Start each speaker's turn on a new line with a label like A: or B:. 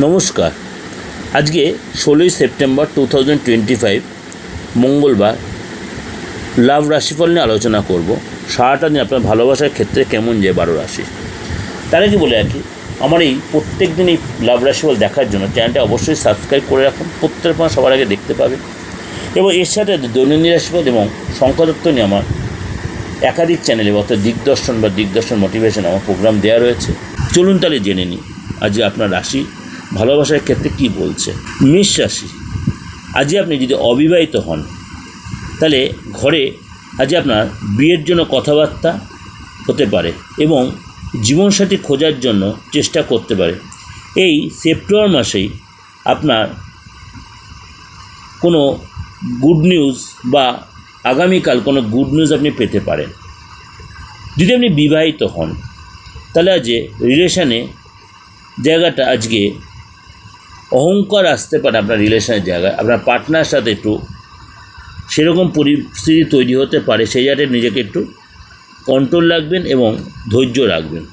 A: নমস্কার। আজকে 16ই সেপ্টেম্বর 2025 মঙ্গলবার লাভ রাশিফল নিয়ে আলোচনা করব। সারাটা দিন আপনার ভালোবাসার ক্ষেত্রে কেমন যায় 12 রাশি। তার আগে বলে রাখি, আমার এই প্রত্যেক দিন এই লাভ রাশিফল দেখার জন্য চ্যানেলটা অবশ্যই সাবস্ক্রাইব করে রাখুন, প্রত্যেক মাস সবার আগে দেখতে পাবেন। এবং এর সাথে দৈনন্দিন রাশিফল এবং সংখ্যাতত্ত্ব নিয়ে আমার একাধিক চ্যানেলে অর্থাৎ দিগদর্শন মোটিভেশন আমার প্রোগ্রাম দেওয়া রয়েছে। চলুন তাহলে জেনে নিই আজকে আপনার রাশি ভালোবাসার ক্ষেত্রে কী বলছে। মেষ রাশি, আজকে আপনি যদি অবিবাহিত হন তাহলে ঘরে আজকে আপনার বিয়ের জন্য কথাবার্তা হতে পারে এবং জীবনসাথী খোঁজার জন্য চেষ্টা করতে পারে। এই সেপ্টেম্বর মাসেই আপনার কোনো গুড নিউজ বা আগামীকাল কোনো গুড নিউজ আপনি পেতে পারেন। যদি আপনি বিবাহিত হন তাহলে আজকে রিলেশানে জায়গাটা আজকে অহংকার আসতে পারে আপনার রিলেশনের জায়গায়, আপনার পার্টনার সাথে একটু সেরকম পরিস্থিতি তৈরি হতে পারে। সেই জায়গায় নিজেকে একটু কন্ট্রোল রাখবেন এবং ধৈর্য রাখবেন।